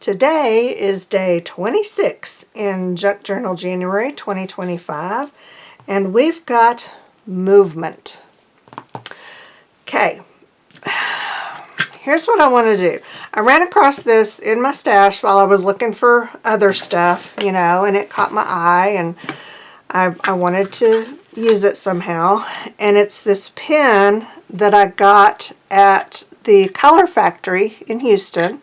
Today is day 26 in Junk Journal January 2025, and we've got movement. Okay, here's what I want to do. I ran across this in my stash while I was looking for other stuff, you know, and it caught my eye, and I wanted to use it somehow. And it's this pen that I got at the Color Factory in Houston.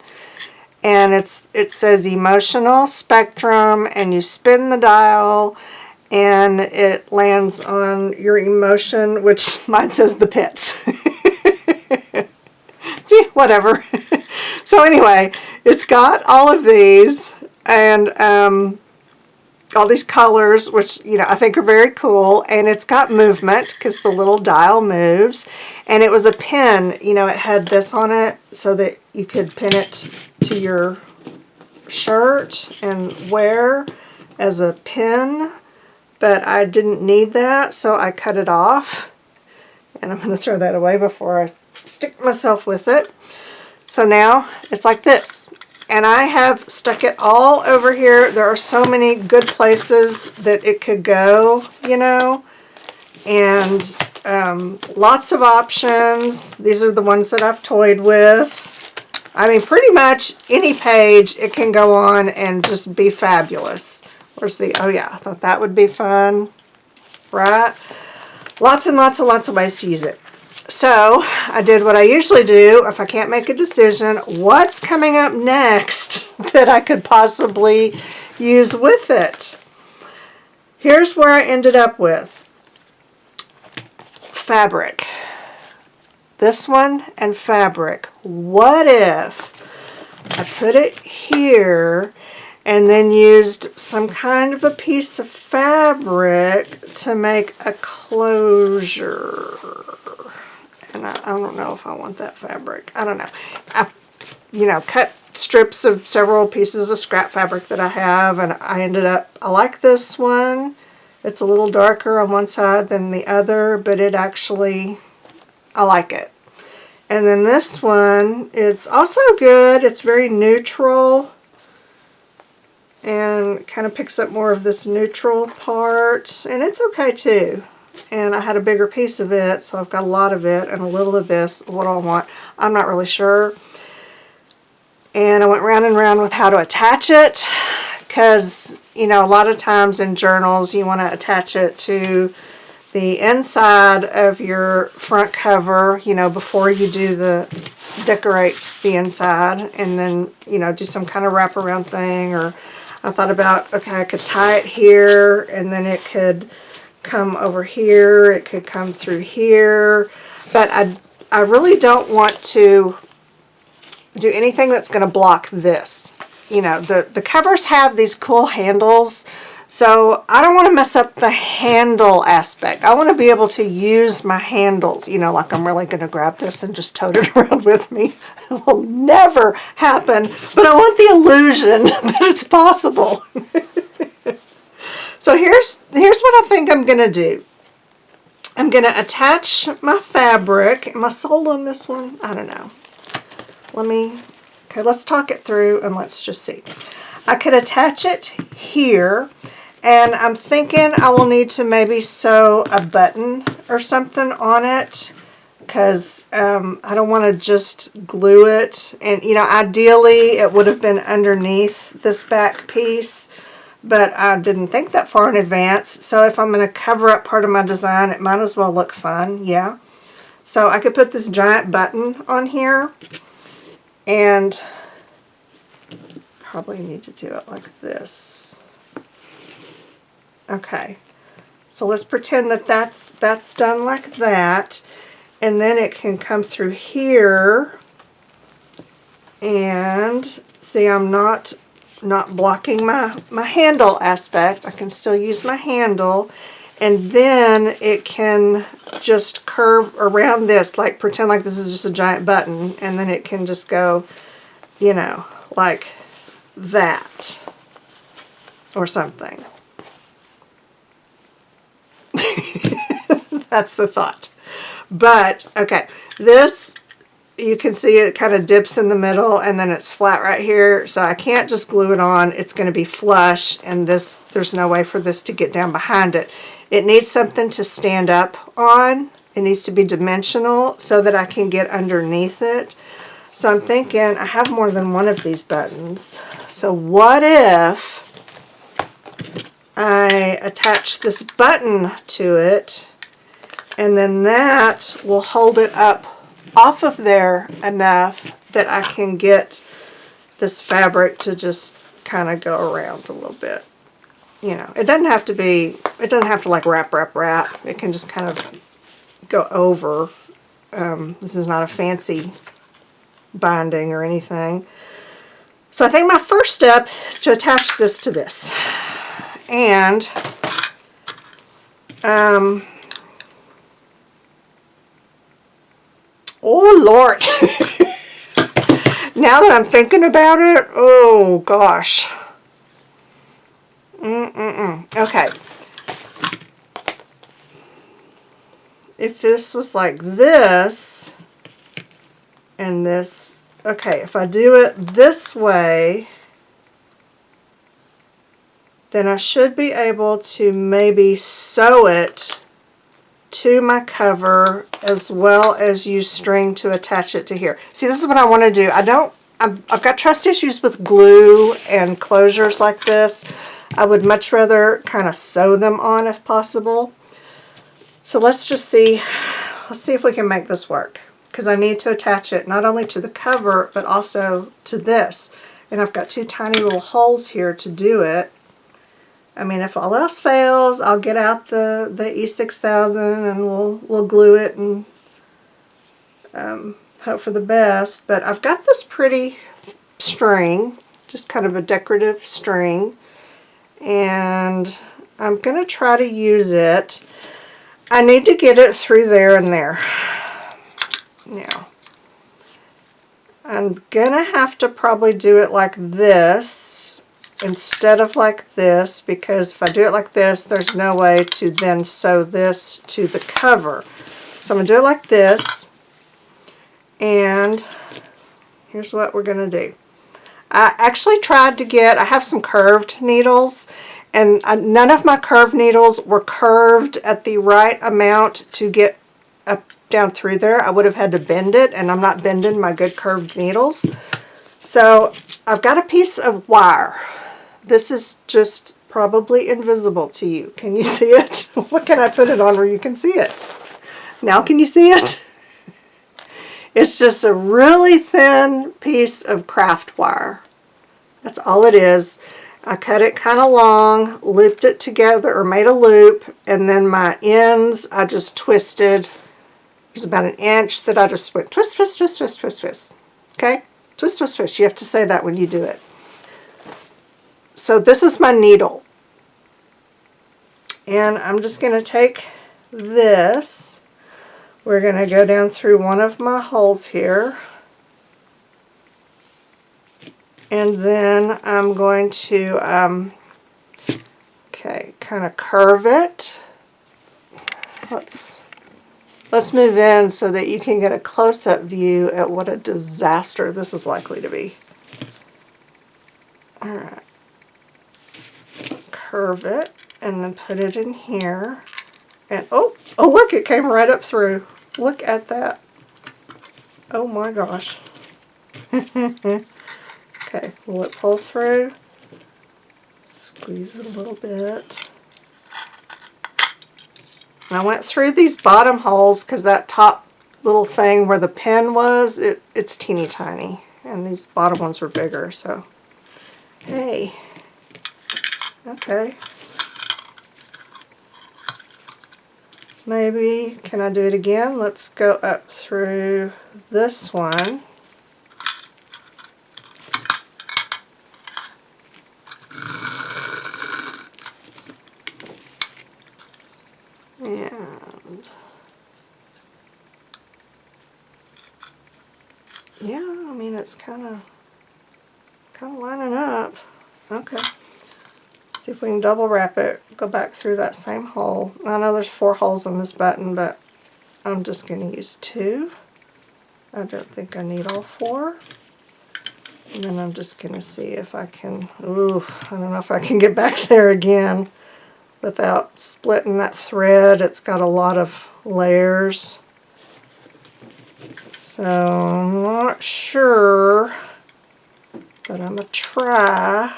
And it says emotional spectrum, and you spin the dial and it lands on your emotion, which mine says the pits. Whatever. So anyway, it's got all of these and all these colors, which, you know, I think are very cool. And it's got movement because the little dial moves. And it was a pin, you know, it had this on it so that you could pin it to your shirt and wear as a pin. But I didn't need that, so I cut it off. And I'm going to throw that away before I stick myself with it. So now it's like this. And I have stuck it all over here. There are so many good places that it could go, you know. And lots of options. These are the ones that I've toyed with. I mean, pretty much any page it can go on and just be fabulous. Where's the, oh yeah, I thought that would be fun, right? Lots and lots and lots of ways to use it. So I did what I usually do if I can't make a decision. What's coming up next that I could possibly use with it? Here's where I ended up with. Fabric. This one and fabric. What if I put it here and then used some kind of a piece of fabric to make a closure? And I don't know if I want that fabric. I don't know. I, you know, cut strips of several pieces of scrap fabric that I have, and I ended up, I like this one. It's a little darker on one side than the other, but it actually, I like it. And then this one, it's also good. It's very neutral and kind of picks up more of this neutral part, and it's okay too. And I had a bigger piece of it, so I've got a lot of it and a little of this. What do I want? I'm not really sure. And I went round and round with how to attach it, because, you know, a lot of times in journals you want to attach it to the inside of your front cover, you know, before you do the decorate the inside, and then, you know, do some kind of wraparound thing. Or I thought about, okay, I could tie it here and then it could come over here, it could come through here, but I really don't want to do anything that's going to block this. You know, the covers have these cool handles, so I don't want to mess up the handle aspect. I want to be able to use my handles, you know, like I'm really going to grab this and just tote it around with me. It will never happen, but I want the illusion that it's possible. So here's what I think I'm going to do. I'm going to attach my fabric. Am I sold on this one? I don't know. Okay, let's talk it through and let's just see. I could attach it here, and I'm thinking I will need to maybe sew a button or something on it, because I don't want to just glue it. And, you know, ideally it would have been underneath this back piece, but I didn't think that far in advance. So if I'm going to cover up part of my design, it might as well look fun, yeah. So I could put this giant button on here, and probably need to do it like this. Okay, so let's pretend that that's done like that, and then it can come through here, and see, I'm not blocking my handle aspect. I can still use my handle, and then it can just curve around this, like pretend like this is just a giant button, and then it can just go, you know, like that or something. That's the thought. But okay, this you can see it kind of dips in the middle and then it's flat right here. So I can't just glue it on. It's going to be flush, and there's no way for this to get down behind it. It needs something to stand up on. It needs to be dimensional so that I can get underneath it. So I'm thinking I have more than one of these buttons. So what if I attach this button to it, and then that will hold it up off of there enough that I can get this fabric to just kind of go around a little bit. You know, it doesn't have to like wrap. It can just kind of go over. This is not a fancy binding or anything. So I think my first step is to attach this to this. And oh Lord. Now that I'm thinking about it, oh gosh. Okay. If this was like this, and this, okay, if I do it this way, then I should be able to maybe sew it to my cover as well as use string to attach it to here. See, this is what I want to do. I've got trust issues with glue and closures like this. I would much rather kind of sew them on if possible. So let's see if we can make this work, because I need to attach it not only to the cover but also to this. And I've got two tiny little holes here to do it. I mean, if all else fails, I'll get out the E6000 and we'll glue it and hope for the best. But I've got this pretty string, just kind of a decorative string, and I'm going to try to use it. I need to get it through there and there. Now, I'm going to have to probably do it like this instead of like this, because if I do it like this, there's no way to then sew this to the cover. So I'm going to do it like this, and here's what we're going to do. I actually tried to get, I have some curved needles, and none of my curved needles were curved at the right amount to get up down through there. I would have had to bend it, and I'm not bending my good curved needles. So I've got a piece of wire. This is just probably invisible to you. Can you see it? What can I put it on where you can see it? Now can you see it? It's just a really thin piece of craft wire. That's all it is. I cut it kind of long, looped it together, or made a loop, and then my ends I just twisted. There's about an inch that I just went twist, twist, twist, twist, twist, twist. Okay? Twist, twist, twist. You have to say that when you do it. So this is my needle. And I'm just going to take this. We're going to go down through one of my holes here. And then I'm going to, okay, kind of curve it. Let's move in so that you can get a close-up view at what a disaster this is likely to be. All right. Curve it and then put it in here. And oh look, it came right up through. Look at that. Oh my gosh. Okay, will it pull through? Squeeze it a little bit. And I went through these bottom holes because that top little thing where the pen was, it's teeny tiny. And these bottom ones were bigger, so hey. Okay. Maybe, can I do it again? Let's go up through this one. And yeah, I mean, it's kind of lining up. Okay. See if we can double wrap it, go back through that same hole. I know there's 4 holes on this button, but I'm just going to use 2. I don't think I need all 4. And then I'm just going to see if I can, ooh, I don't know if I can get back there again without splitting that thread. It's got a lot of layers. So I'm not sure, but I'm going to try.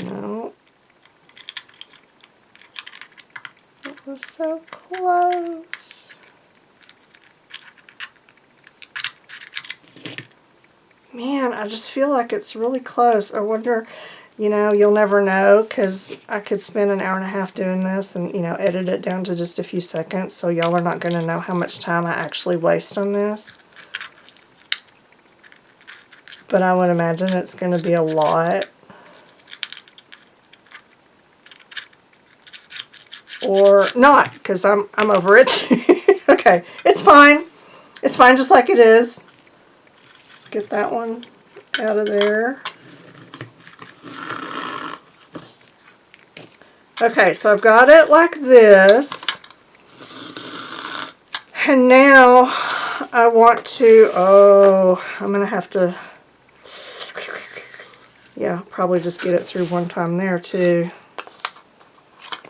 No. It was so close. Man, I just feel like it's really close. I wonder, you know, you'll never know, because I could spend an hour and a half doing this and, you know, edit it down to just a few seconds, so y'all are not going to know how much time I actually waste on this. But I would imagine it's going to be a lot. Or not, because I'm over it. Okay, it's fine. It's fine just like it is. Let's get that one out of there. Okay, so I've got it like this. And now I want to, I'm going to have to, yeah, probably just get it through one time there too,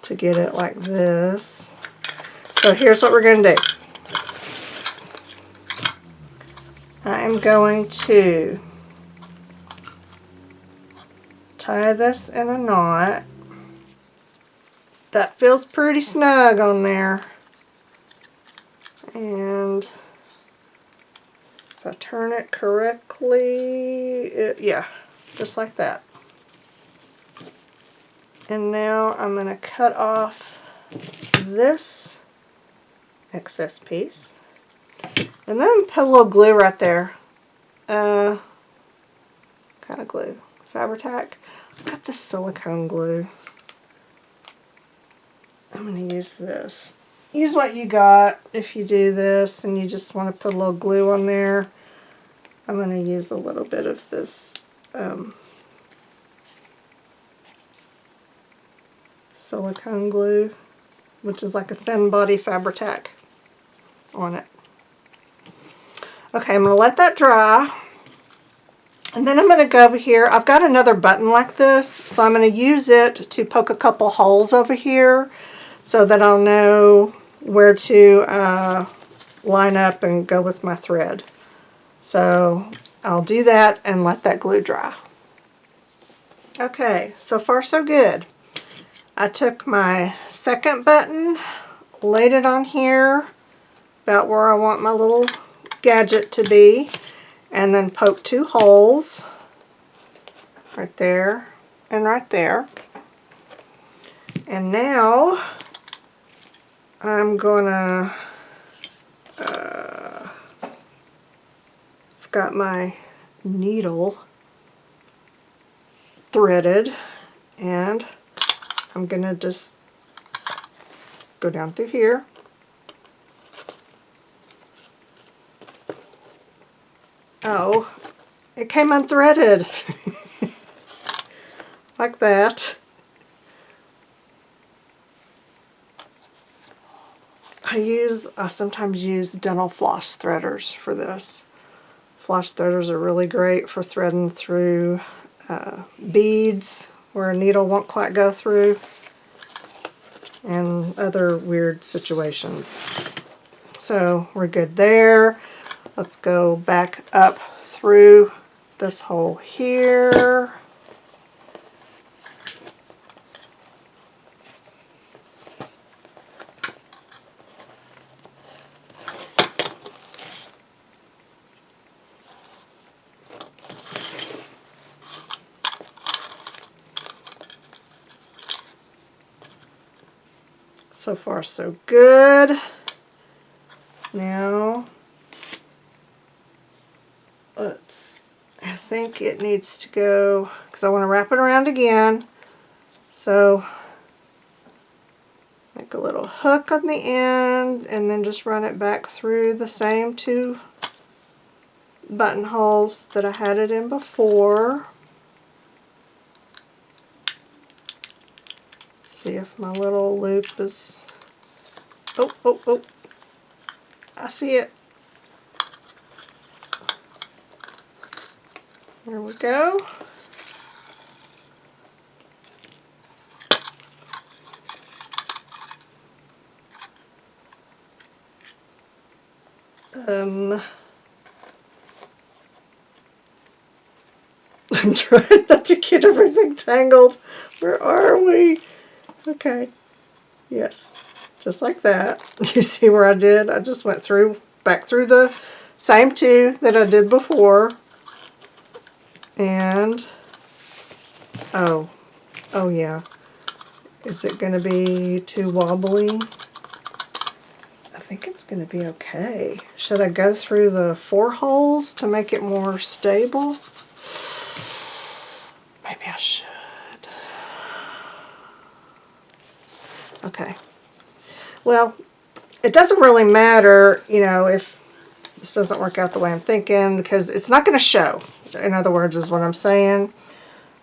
to get it like this. So here's what we're going to do. I am going to tie this in a knot. That feels pretty snug on there. And if I turn it correctly, yeah, just like that. And now I'm going to cut off this excess piece. And then put a little glue right there. Kind of glue. Fabri-Tac. I've got this silicone glue. I'm going to use this. Use what you got if you do this and you just want to put a little glue on there. I'm going to use a little bit of this silicone glue, which is like a thin body Fabri-Tac on it. Okay, I'm going to let that dry. And then I'm going to go over here. I've got another button like this, so I'm going to use it to poke a couple holes over here so that I'll know where to line up and go with my thread. So I'll do that and let that glue dry. Okay, so far so good. I took my second button, laid it on here about where I want my little gadget to be, and then poke 2 holes right there and right there. And now I'm gonna I've got my needle threaded, and I'm gonna just go down through here. Oh, it came unthreaded. Like that. I sometimes use dental floss threaders for this. Floss threaders are really great for threading through beads where a needle won't quite go through, and other weird situations. So we're good there. Let's go back up through this hole here. So far so good. Now I think it needs to go, because I want to wrap it around again. So make a little hook on the end and then just run it back through the same 2 buttonholes that I had it in before. See if my little loop is Oh, oh, oh. I see it. There we go. I'm trying not to get everything tangled. Where are we? Okay. Yes. Just like that. You see where I did? I just went through, back through the same two that I did before. And, oh yeah. Is it going to be too wobbly? I think it's going to be okay. Should I go through the 4 holes to make it more stable? Maybe I should. Okay. Well, it doesn't really matter, you know, if this doesn't work out the way I'm thinking, because it's not going to show. In other words, is what I'm saying.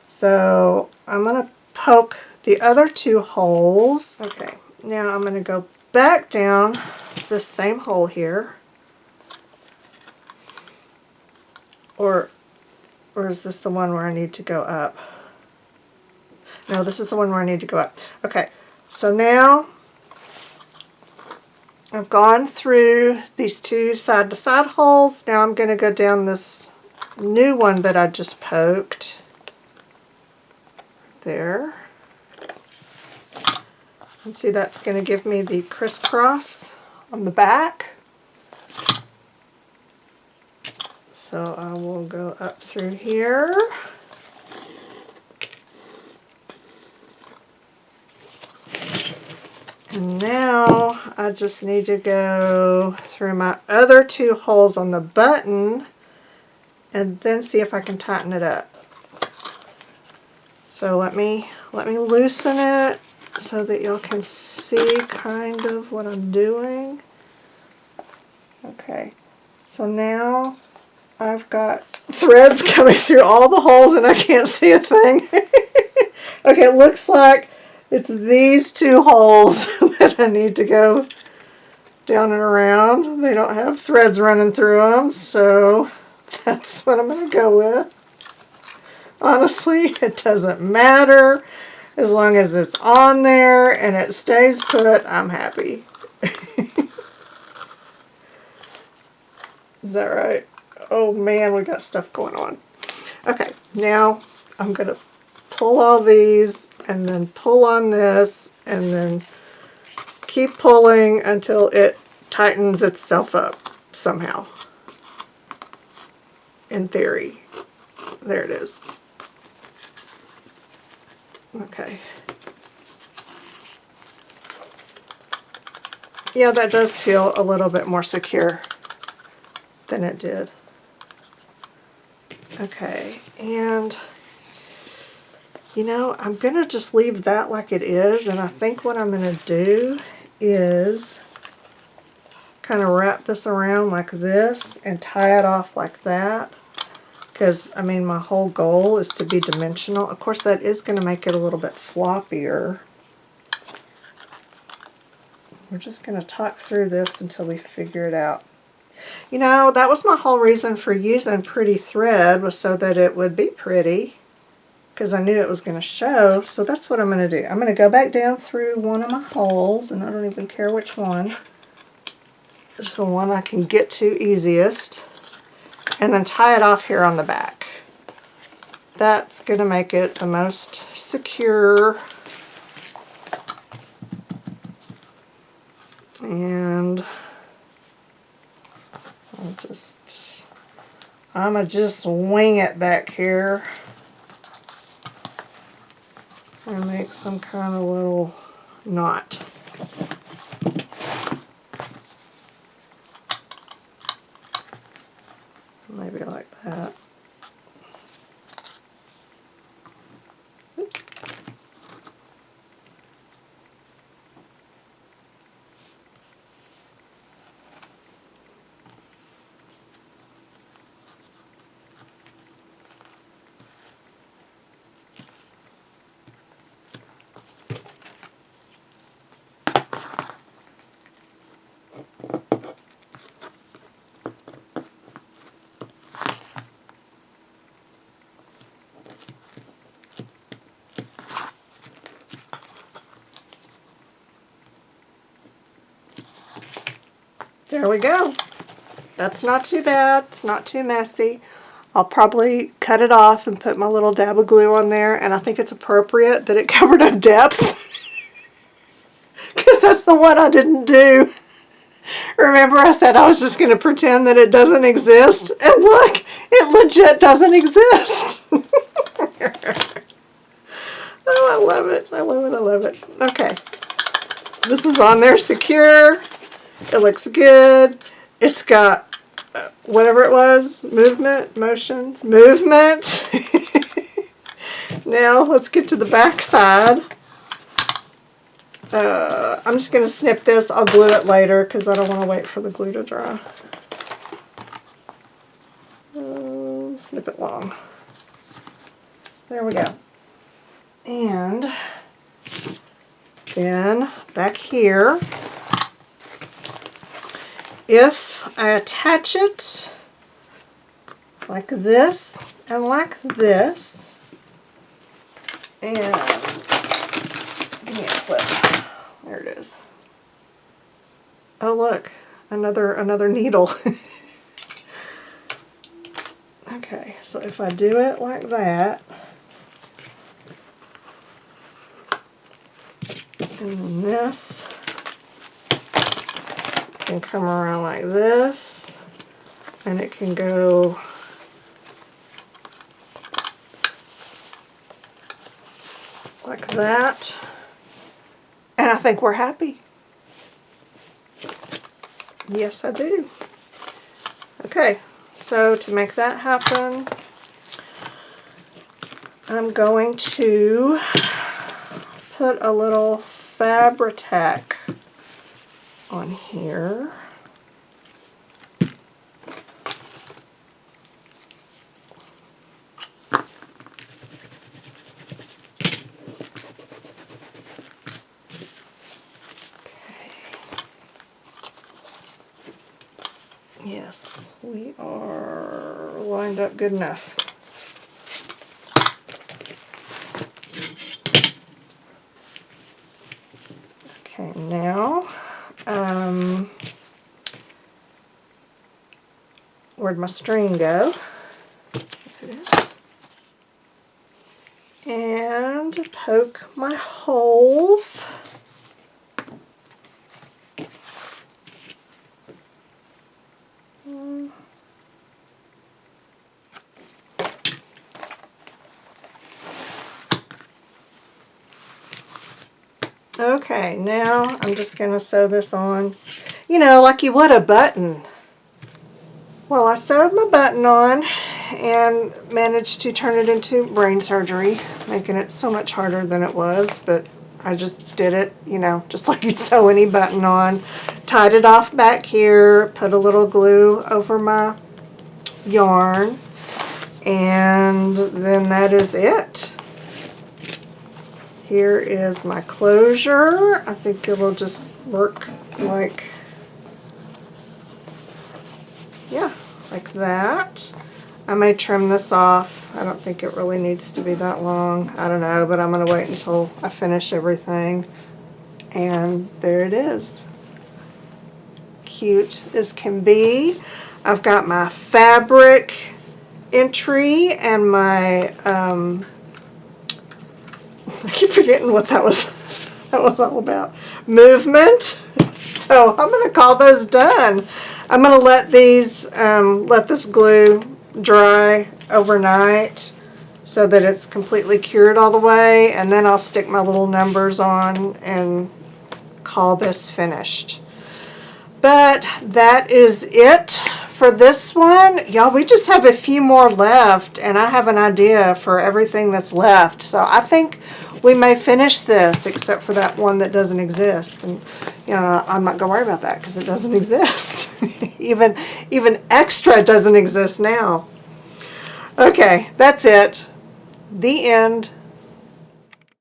So I'm going to poke the other 2 holes. Okay, now I'm going to go back down this same hole here. Or is this the one where I need to go up? No, this is the one where I need to go up. Okay, so now I've gone through these 2 side-to-side holes. Now I'm going to go down this new one that I just poked. There. And see, that's going to give me the crisscross on the back. So I will go up through here. And now I just need to go through my other 2 holes on the button and then see if I can tighten it up. So let me loosen it so that y'all can see kind of what I'm doing. Okay, so now I've got threads coming through all the holes and I can't see a thing. Okay, it looks like it's these 2 holes that I need to go down and around. They don't have threads running through them, so that's what I'm going to go with. Honestly, it doesn't matter. As long as it's on there and it stays put, I'm happy. Is that right? Oh man, we got stuff going on. Okay, now I'm going to pull all these and then pull on this and then keep pulling until it tightens itself up somehow. In theory. There it is. Okay. Yeah, that does feel a little bit more secure than it did. Okay, and you know, I'm going to just leave that like it is, and I think what I'm going to do is kind of wrap this around like this and tie it off like that. Because, I mean, my whole goal is to be dimensional. Of course, that is going to make it a little bit floppier. We're just going to talk through this until we figure it out. You know, that was my whole reason for using pretty thread, was so that it would be pretty. Because I knew it was going to show. So that's what I'm going to do. I'm going to go back down through one of my holes, and I don't even care which one. It's the one I can get to easiest. And then tie it off here on the back. That's going to make it the most secure. And I'm going to just wing it back here and make some kind of little knot. Maybe like that. Oops. there we go. That's not too bad. It's not too messy. I'll probably cut it off and put my little dab of glue on there, and I think it's appropriate that it covered up depth because that's the one I didn't do. Remember I said I was just going to pretend that it doesn't exist, and look, it legit doesn't exist. Oh, I love it. I love it. I love it. Okay. This is on there secure. It looks good. It's got whatever it was, movement. Now let's get to the back side. I'm just going to snip this. I'll glue it later because I don't want to wait for the glue to dry. Snip it long. There we go. And then back here, if I attach it like this and like this, and give me a clip. There it is. Oh look, another needle. Okay, so if I do it like that, and then this can come around like this, and it can go like that, and I think we're happy. Yes, I do. Okay, so to make that happen, I'm going to put a little Fabri-Tac on here. Yes, we are lined up good enough. Okay, now, where'd my string go? There it is. And poke my holes. Okay, now I'm just going to sew this on, you know, like you would a button. Well, I sewed my button on and managed to turn it into brain surgery, making it so much harder than it was, but I just did it, you know, just like you'd sew any button on. Tied it off back here, put a little glue over my yarn, and then that is it. Here is my closure. I think it'll just work like, yeah, like that. I may trim this off. I don't think it really needs to be that long. I don't know, but I'm going to wait until I finish everything. And there it is. Cute as can be. I've got my fabric entry and my I keep forgetting what that was all about. Movement. So I'm going to call those done. I'm going to let these, let this glue dry overnight so that it's completely cured all the way, and then I'll stick my little numbers on and call this finished. But that is it for this one. Y'all, we just have a few more left, and I have an idea for everything that's left. So I think we may finish this, except for that one that doesn't exist. And, you know, I'm not going to worry about that because it doesn't exist. even extra doesn't exist now. Okay, that's it. The end.